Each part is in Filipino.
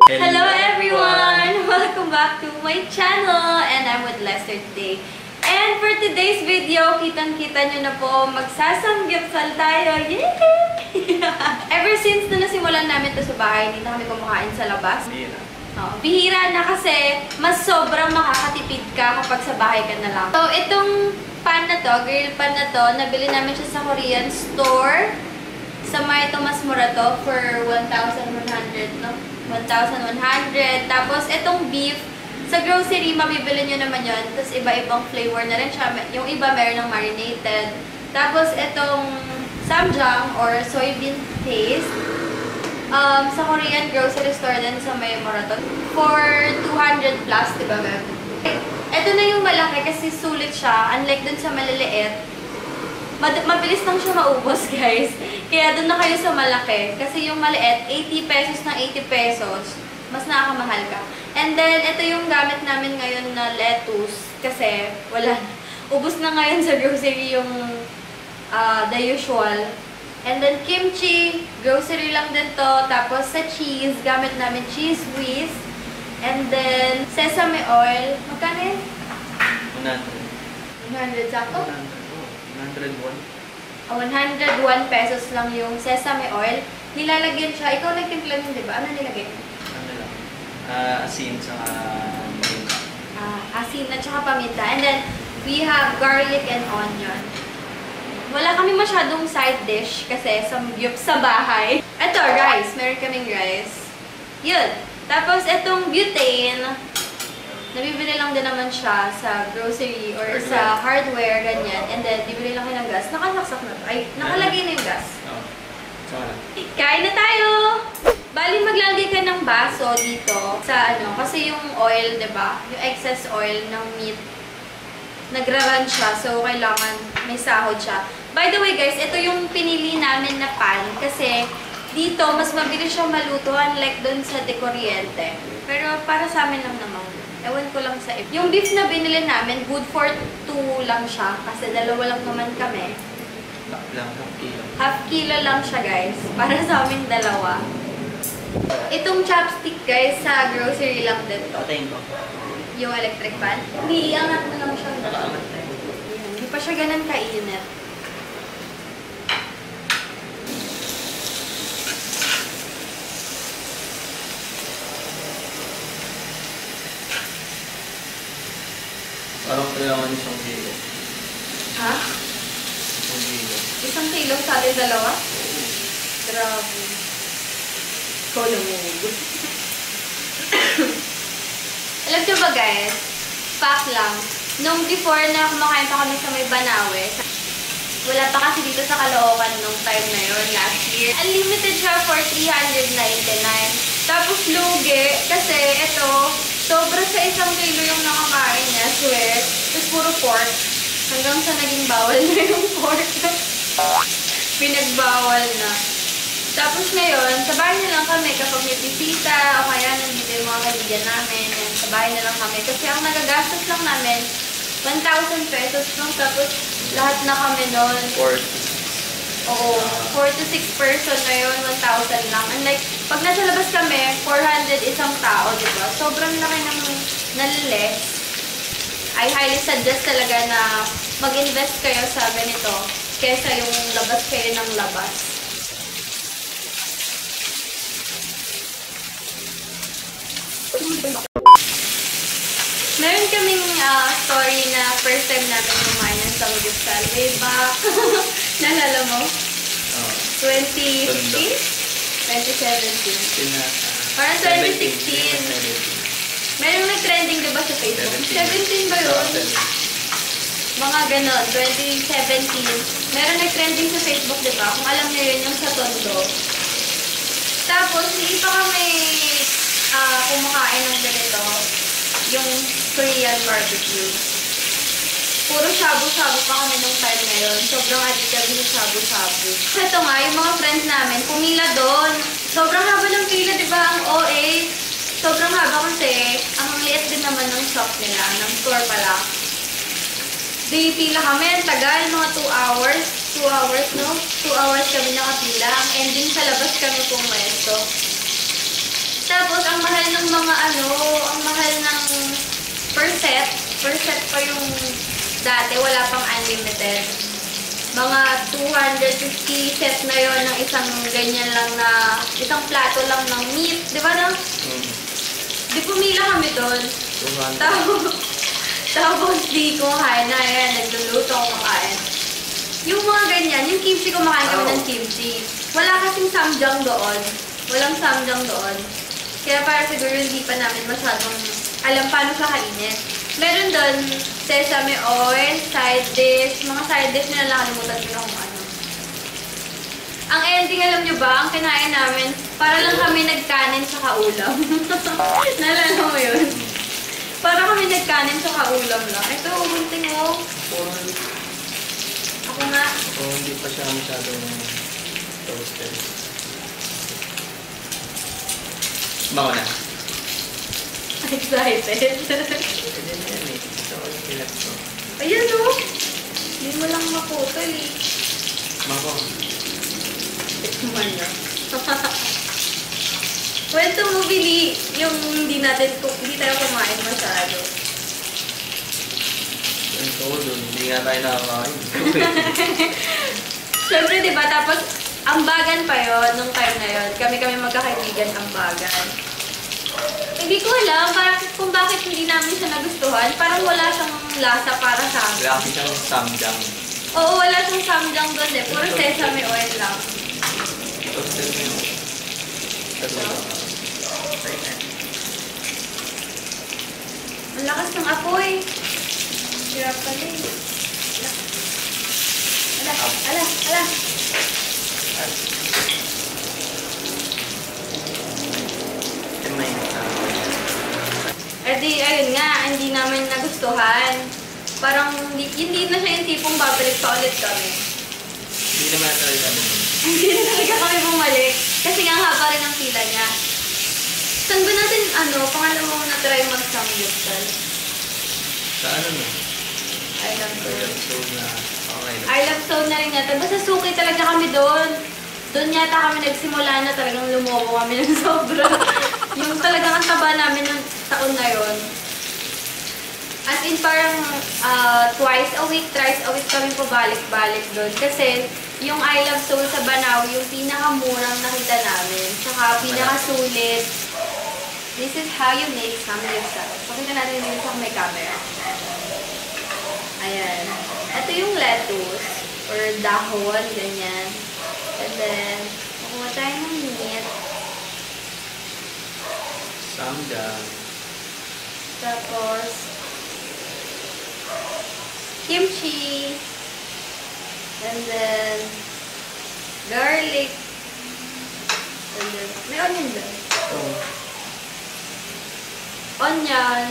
Hello everyone! Welcome back to my channel and I'm with Lester today. And for today's video, kitang-kita nyo na po, magsasamgyupsal tayo. Yay! Ever since na nasimulan namin ito sa bahay, hindi na kami kumakain sa labas. Bihira. Bihira na kasi mas sobrang makakatipid ka kapag sa bahay ka na lang. So, itong pan na to, grill pan na to, nabili namin siya sa Korean store. Sa May Tomas Morato for 1,100, no? 1,100. Tapos, itong beef, sa grocery, mabibili nyo naman yun. Tapos, iba-ibang flavor na rin siya. Yung iba, meron ng marinated. Tapos, itong samjang or soybean paste, sa Korean grocery store din sa May Morato for 200 plus, diba, ma'am? Ito na yung malaki kasi sulit siya. Unlike dun sa maliliit, mabilis lang siya maubos, guys. Kaya doon na kayo sa malaki. Kasi yung maliit, 80 pesos na 80 pesos, mas nakakamahal ka. And then, ito yung gamit namin ngayon na lettuce. Kasi, wala. Ubus na ngayon sa grocery yung the usual. And then, kimchi. Grocery lang din to. Tapos, sa cheese, gamit namin cheese whiz. And then, sesame oil. Magkano yun? 100. 100 sako? 101. 101 pesos lang yung sesame oil. Nilalagyan siya. Ikaw nagtimpla nun, di ba? Ano nilagay? Ano lang? Asin sa paminta. Asin at saka paminta. And then, we have garlic and onion. Wala kami masyadong side dish kasi samgyup sa bahay. Ito, rice. Meron kaming rice. Yun. Tapos, itong butane, nabibili lang din naman siya sa grocery or sa hardware, ganyan. And then, bibili lang kayo ng gas. Nakasaksak na. Ay, nakalagay na yung gas. Oo. Saka na. Kain na tayo! Bali, maglalagay ka ng baso dito sa ano. Kasi yung oil, diba? Yung excess oil ng meat, nagra-run siya. So, kailangan may sahod siya. By the way, guys, ito yung pinili namin na pan. Kasi, dito, mas mabilis siya maluto. Unlike dun sa De Corriente. Pero, para sa amin lang naman. Ewan ko lang sa iba. Yung beef na binili namin, good for 2 lang siya. Kasi dalawa lang naman kami. Lang, half kilo. Half kilo lang siya, guys. Para sa aming dalawa. Itong chopstick, guys, sa grocery lang din to. Patayin ko. Yung electric pan. Hindi, iangat mo lang siya. Nakaangat tayo. Hindi pa siya ganun kainit. Parang kailangan 1 kilo. Ha? 1 kilo. 1 kilo sa atin dalawa? Grabe. Kolong. Alam nyo ba, guys? Fact lang. Nung before na kumakain pa kami sa may Banawe, wala pa kasi dito sa Caloocan nung time na yun, last year. Unlimited siya for 399. Tapos lugi, kasi ito, sobra sa 1 kilo yung nakakain niya, swear. Tapos puro pork. Hanggang sa naging bawal na yung pork. Pinagbawal na. Tapos ngayon, sa bahay na lang kami kapag may bisita o kaya nandito yung mga kaibigan namin. Yan, sa bahay na lang kami. Kasi ang nagagastos lang namin, 1,000 pesos lang. Tapos lahat na kami doon. 4. Oo, 4 to 6 person na yun, 1,000 lang. Unlike, pag nasa labas kami, 400 isang tao, diba? Sobrang laki ng naliless. I highly suggest talaga na mag-invest kayo sa ganito kesa yung labas kayo ng labas. Meron kaming story na first time namin kumain ng samgyupsal. Way back. Nalala mo? 2015? 2017. Parang 2016. Meron nag-trending diba sa Facebook? 17 ba yun? Mga ganon, 2017. Meron nag-trending sa Facebook diba? Kung alam niyo yun, yung sa Tondo. Tapos, hindi pa kami kumakain ng ganito. Yung Korean barbecue. Puro shabu-shabu pa kami nung time na yun. Sobrang addict kami sa shabu-shabu. Ito nga, yung mga friends namin, pumila doon. Sobrang haba ng pila, di ba? Ang OA. Sobrang haba kasi, ang liit din naman ng shop nila, ng store pala. Di pila kami, ang tagal, mga 2 hours. 2 hours, no? 2 hours kami nakapila. Ang ending sa labas kami pumesto. Tapos, ang mahal ng mga ang mahal ng per set. Per set pa yung dati, wala pang unlimited. Mga 250 set na yon ng isang ganyan lang na, isang plato lang ng meat. Di ba no? Di pumila kami doon. 200. Tapos di kumakain na, ayan, nagluluto ako kumakain. Yung mga ganyan, yung kimchi, kumakain kami ng kimchi. Wala kasing samjang doon. Walang samjang doon. Kaya para siguro hindi pa namin masyadong alam paano siya kainin. Meron doon sesame oil, side dish, mga side dish na nakalimutan ko na kung ano. Ang ending, alam nyo ba, ang kinain namin, para lang kami nagkanin sa kaulam. Nalala mo yun? Para kami nagkanin sa kaulam lang. Ito, bunting mo. Ako nga. Hindi pa siya masyadong toasted. Bango na. Excited. Pwede na yan eh. Ito ko yung pilat ko. Ayan o. Hindi mo lang maputol eh. Mako. Tikman na. Kwento mo, Billy, yung hindi tayo kumain masyado. Ito ko dun. Hindi nga tayo nakakain. Siyempre, di ba? Tapos, ambagan pa yon nung time na yon. Kami magkakaibigan ambagan. Hindi ko alam kung bakit hindi namin siya nagustuhan. Parang wala siyang lasa para sa amin. Wala kasi siyang samjang. Oo, wala siyang samjang doon eh. Puro sesame oil lang. Toasted mo yung... Ang lakas ng apoy. Hirap pala eh. Ala. Eh di, ayun nga, hindi namin nagustuhan. Parang hindi na siya yung tipong babalik pa ulit kami. Hindi naman talaga kami. Hindi na talaga kami bumalik. Kasi nga haba rin ang pila niya. Saan ba natin, pangalawang na-try mag-samgyupsal? Sa ano na? I love So so. na okay na. I love so na rin natin. Basta suki talaga kami doon. Doon yata kami nagsimula na talagang lumobo kami ng sobra. Yung talagang ang taba namin ng taon na yon. As in parang twice a week, thrice a week kami pabalik-balik doon. Kasi yung I Love Soul sa Banaw, yung pinakamurang nakita namin. Tsaka pinakasulit. This is how you make samgyeopsal. Pakita natin dito sa may camera. Ayan. Ito yung lettuce or dahon, ganyan. And then, makuha tayo ng meat. Samjang. Tapos, kimchi. And then, garlic. And then, may onion ba? Oh. Onion.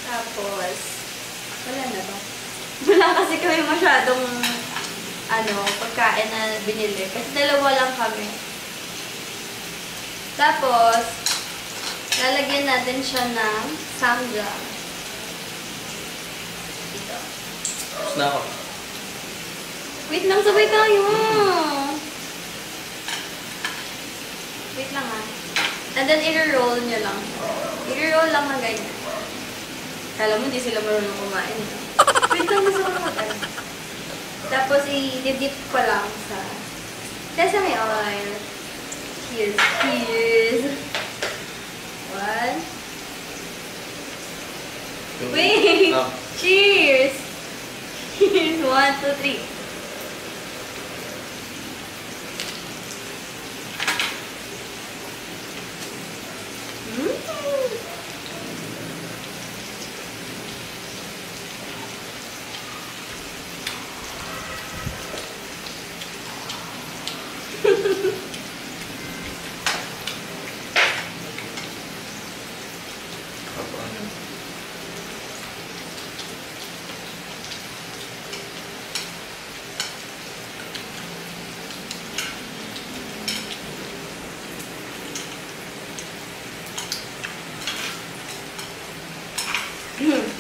Tapos, wala na ba? Wala kasi kami masyadong pagkain na binili. Kasi dalawa lang kami. Tapos, lalagyan natin siya ng samjang. Ito. Tapos na ako. Wait lang, sabay tayo. Wait lang ah. And then, i-roll nyo lang. I-roll lang na ganyan. Kala mo, hindi sila marunong kumain. Wait lang, gusto ko na mag-ano. Tapos, i-dip pa lang sa sesame oil. Cheers. One. Wait! Oh. Cheers! Cheers! 1, 2, 3.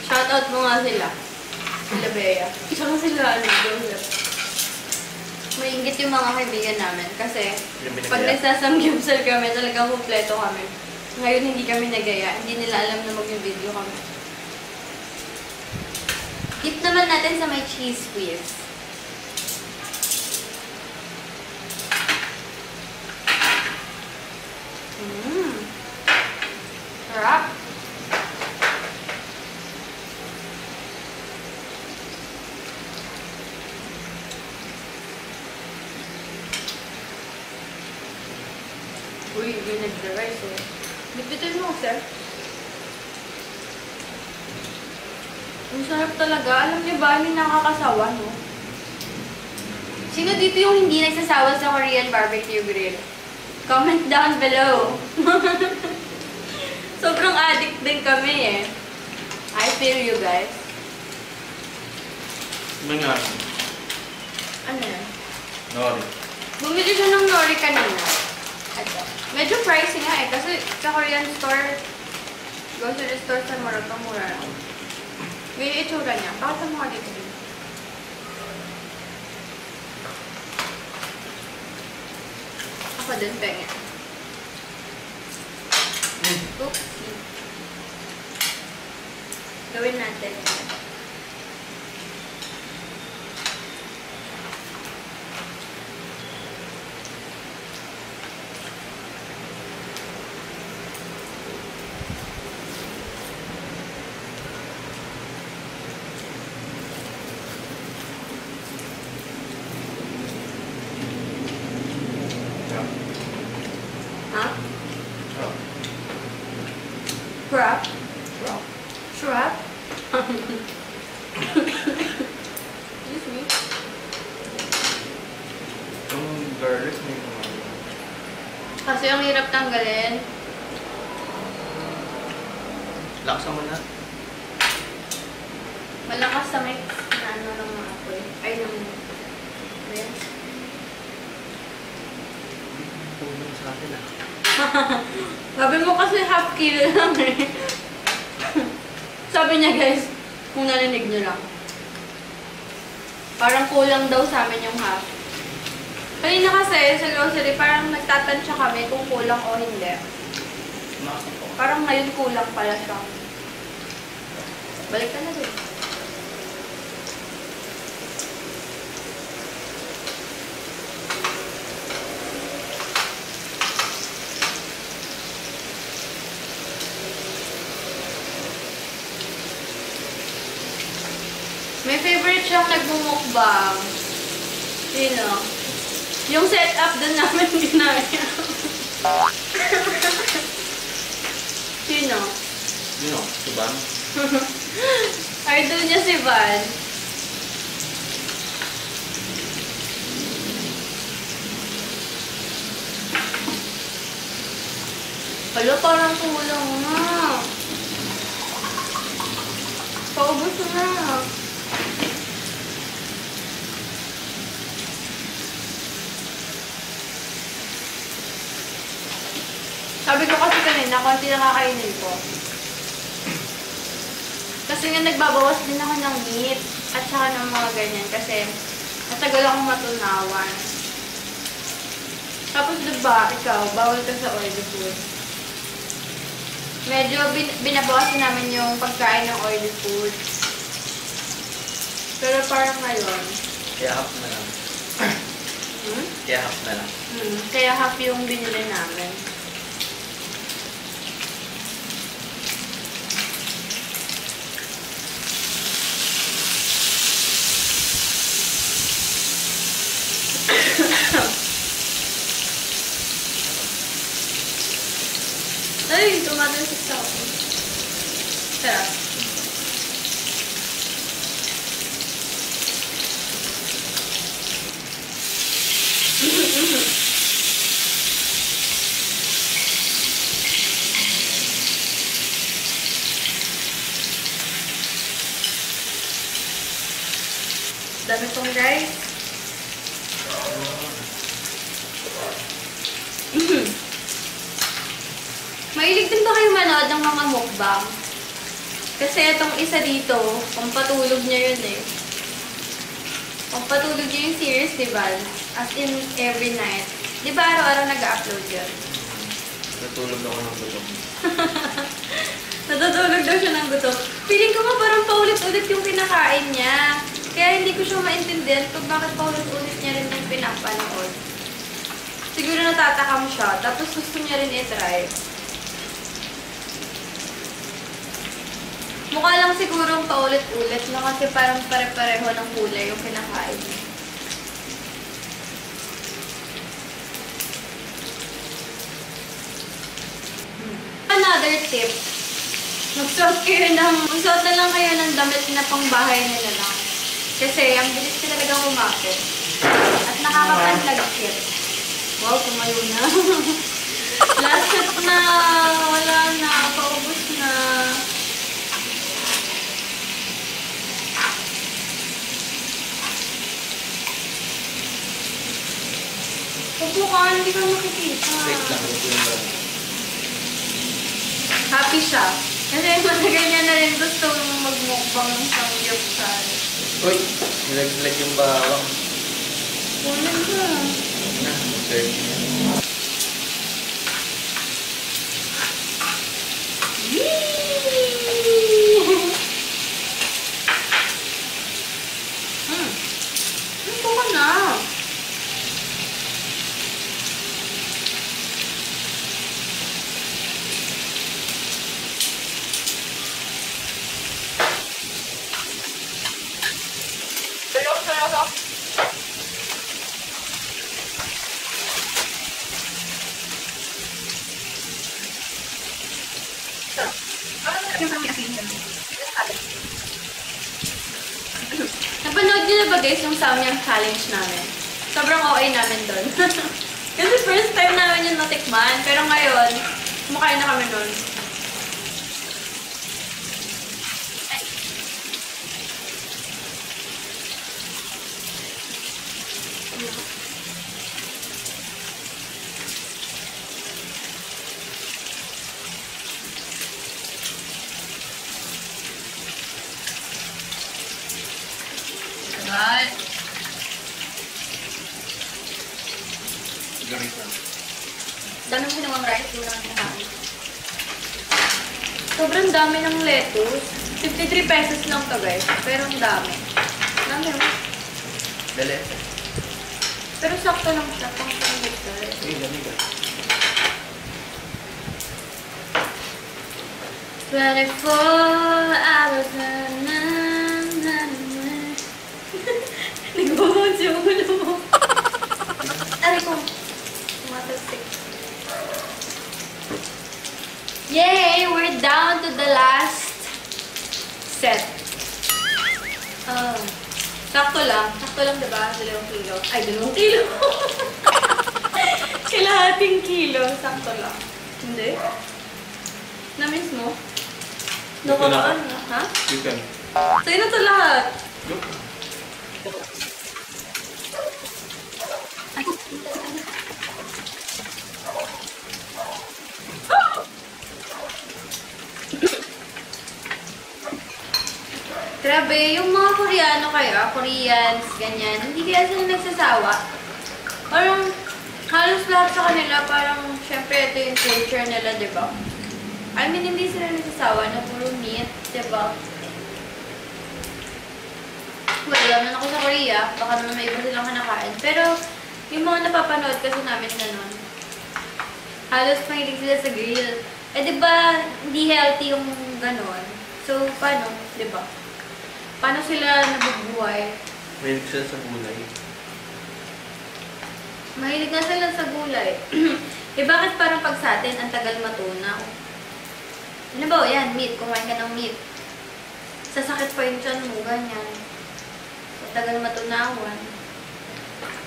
Shoutout mo nga sila. Sila Bea. Tsaka sila, Joseph. May Ingit yung mga kaibigan namin. Kasi Yung pag binigay. nagsasamgyupsal kami, talagang kumpleto kami. Ngayon hindi kami nagaya. Hindi nila alam na mag-video kami. Dip naman natin sa may cheese whiz. Sarap. Uy, yun nag-rice eh. Bibitin mo, sir. Ang sarap talaga. Alam niyo ba, hindi nakakasawa, no? Sino dito yung hindi nagsasawa sa Korean barbecue grill? Comment down below. Sobrang addict din kami eh. I feel you guys. Mga Ano yan? nori. Bumili siya ng nori kanina. Ito. Medyo pricey nga eh. Kasi sa Korean store, grocery store sa Morocco, mura lang. May itsura niya. Bakit sa mga dito? Ako din, pengen. Oopsie. Gawin natin. Ha? Crap? Shrub? Excuse me. Yung garlic may mga. Kasi ang hirap tanggalin. Laksa mo na. Malakas sa mix na ano ng mga apoy. Ay, ng... Ayan. Tulong sa akin ah. Sabi mo kasi half kilo lang eh. Sabi niya guys, kung narinig niyo lang. Parang kulang daw sa amin yung half. Kanina kasi sa grocery, parang nagtatansya kami kung kulang o hindi. Nakasap ko. Parang ngayon kulang pala siya. Balik ka na doon. May favorite siyang nagmumukbang. Sino? Yung setup doon namin ginaya. Sino? Yun o, subang. Idol niya si Van. Hala, parang kulang na. Paubos na. Sabi ko kasi kanina, konti na kakainin ko. Kasi nga nagbabawas din ako ng meat at saka ng mga ganyan kasi matagal akong matunawan. Tapos diba, ikaw, bawal ka sa oily food. Medyo binabawasan namin yung pagkain ng oily food. Pero parang ngayon, Kaya half na lang. Kaya half na lang. kaya half yung binili namin. Ay, tumatalsik ako. Sarap. Dami kong rice. Mahilig din ba kayo manood ng mga mukbang? Kasi itong isa dito, pampatulog niya yun eh. Pampatulog niya yung series, di ba? As in, every night. Di ba araw-araw nag-upload yun? Natulog ako ng gutom. Natutulog daw siya ng gutom. Feeling ko nga parang paulit-ulit yung kinakain niya. Kaya hindi ko siya maintindihan kung bakit paulit-ulit niya rin yung pinapanood. Siguro natatakam siya, tapos gusto niya rin i-try. Mukha lang sigurong paulit-ulit, no? Kasi parang pare-pareho ng kulay yung kinakain niya. Another tip, magsuot na lang kayo ng damit na pangbahay nila lang. Kasi ang bilis ka talagang umapit. At nakakapanlagkit. Wow, tumayo na. Last set na. Wala na. Paubos na. Upo ka, hindi ka makikita. Wait lang, ito yung marami. Happy siya. Kasi matagal niya na rin gusto magmukbang ng samgyupsal. Uy! Nilaglag yung bawang. Wala na. Na, serve. Ito ka na. Napanood niyo na ba guys yung Samyang challenge namin? Sobrang okay namin doon. Kasi first time namin yung natikman. Pero ngayon, kumakain na kami doon. Right. Garit lang. Dami mo sinawang rice, hindi mo naman kinakain. Sobrang dami ng lettuce. 53 pesos lang to guys. Pero ang dami. Dami mo. Dali. Pero sakto lang siya. Pang samgyupsal. Uy, lamig ah. 24 hours na na na na. Nagbubuns yung ulo mo. Aray ko. Tumatalsik. Yay! We're down to the last set. Sakto lang. Sakto lang, diba? 2 kilo. Ay, 2 kilo. Kalahating kilo. Sakto lang. Hindi? Na-miss mo? Ito na. Nakaan na, ha? Chicken. Sa'yo na to lahat. Look. Grabe, yung mga Koreano kaya, Koreans, ganyan, hindi kaya sila nagsasawa. Parang, halos lahat sa kanila, parang, syempre, ito yung culture nila, di ba? I mean, hindi sila nagsasawa na puro meat, di ba? Well, alam na ako sa Korea, baka naman may iba silang kinakain. Pero, yung mga napapanood kasi namin na nun, halos mahilig sila sa grill. Eh, di ba, hindi healthy yung ganon. So, paano, di ba? Paano sila nabubuhay? Mahilig sila sa gulay. Mahilig na sila sa gulay. Eh, bakit parang pag sa atin, ang tagal matunaw? Ano ba, yan, meat. Kumain ka ng meat. Sasakit pa yung tiyan mo, ganyan. Ang tagal matunawan.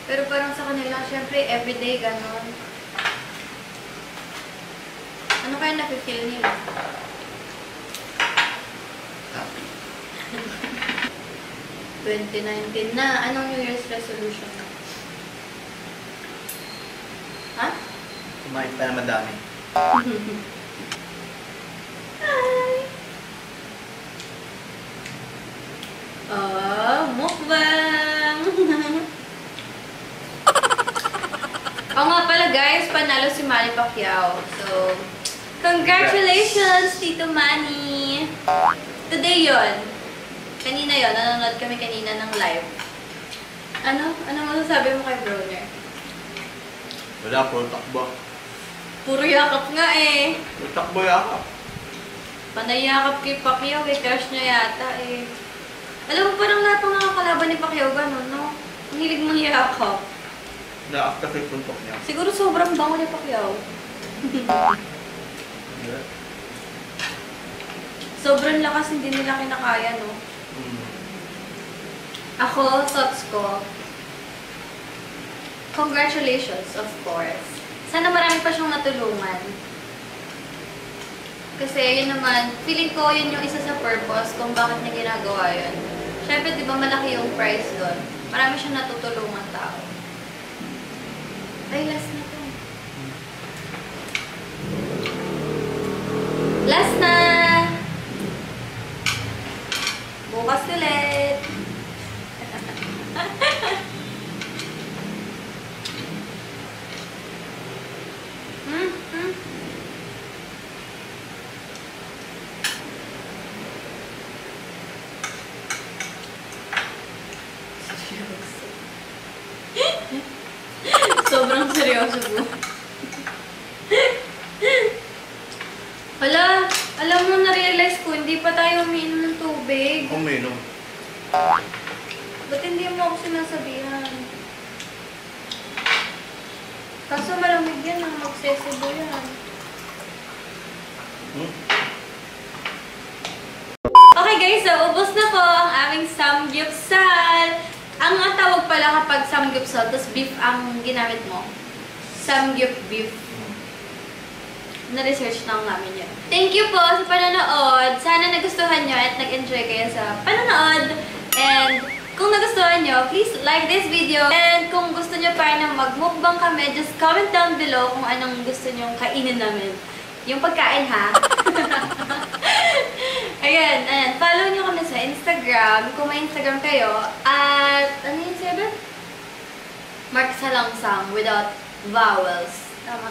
Pero parang sa kanila, syempre, everyday ganon. Ano kaya nafe-feel nila? Happy. 2019 na. Anong New Year's resolution mo? Ha? Kumain pa na madami. Hi! Oh, mukbang! Oo nga pala guys, panalo si Manny Pacquiao. So, congratulations, Tito Manny! Today yon. Kanina yon, nanonood kami kanina ng live. Ano? Ano masasabi mo kay Broner? Wala, puro takbo. Puro yakap nga eh. Puro takbo yakap. Panay yakap kay Pacquiao, kay crush niya yata eh. Alam mo, parang lahat ng mga kalaban ni Pacquiao gano'n, no? Ang hilig mong yakap. Na-after kay puntok niya. Siguro sobrang bango ni Pacquiao. Yeah. Sobrang lakas, hindi nila kinakaya, no? Ako, thoughts ko, congratulations, of course. Sana marami pa siyang natulungan. Kasi yun naman, feeling ko yun yung isa sa purpose kung bakit niya ginagawa yun. Siyempre, di ba malaki yung prize doon? Marami siyang natutulungan tao. Ay, last na to. Last na! Bukas ulit! Sobrang seryoso po. Hala, alam mo, na-realize ko, hindi pa tayo umiinom ng tubig. Uminom. Ba't hindi mo ako sinasabihan? Kaso malamig yan, ang magsesibo yan. Okay guys, so ubos na po ang aming samgyupsal. Ang tawag pala kapag samgyupsal, tapos beef ang ginamit mo. Samgyup beef. Na-research na namin yun. Thank you po sa panonood. Sana nagustuhan nyo at nag-enjoy kayo sa panonood. And kung nagustuhan nyo, please like this video. And kung gusto nyo pa na mag-mukbang kami, just comment down below kung anong gusto nyo kainin namin. Yung pagkain, ha? Ayan. Follow nyo kami sa Instagram, kung may Instagram kayo. At, ano yun sabi? Mark Salangsang without vowels. Tama?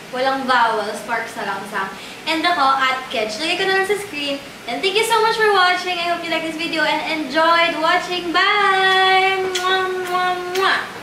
Walang vowels, Mark Salangsang. And ako, @Kedge. Lagay ko na lang sa screen. And thank you so much for watching. I hope you like this video and enjoyed watching. Bye! Mwah, mwah, mwah.